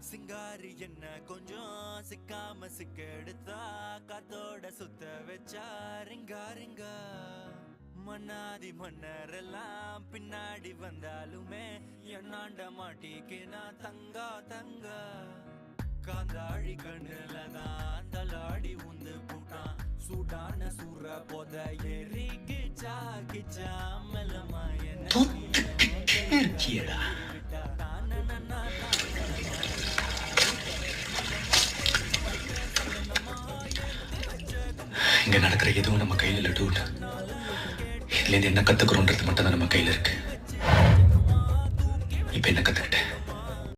சிங்காரி என்ன கொஞ்சம் சிக்காம சிக்கெடுத்தா காத்தோட சுத்த வச்சா ரிங்கா ரிங்கா. மன்னாதி மன்னரெல்லாம் பின்னாடி வந்தாலுமே என்னாண்ட மாட்டிக்கினா தங்கா தங்கா. காந்தாழி கண்ணுலதான் தலாடி உந்து போட்டான் சூடான சூற போத ஏறி கிச்சா கிச்சா மெல்லமா என்ன இங்க நடக்கிற எதுவும் நம்ம கையில இல்ல டூட். இதுல இருந்து என்ன கத்துக்கிறோன்றது மட்டும் தான் நம்ம கையில இருக்கு. இப்ப என்ன கத்துக்க?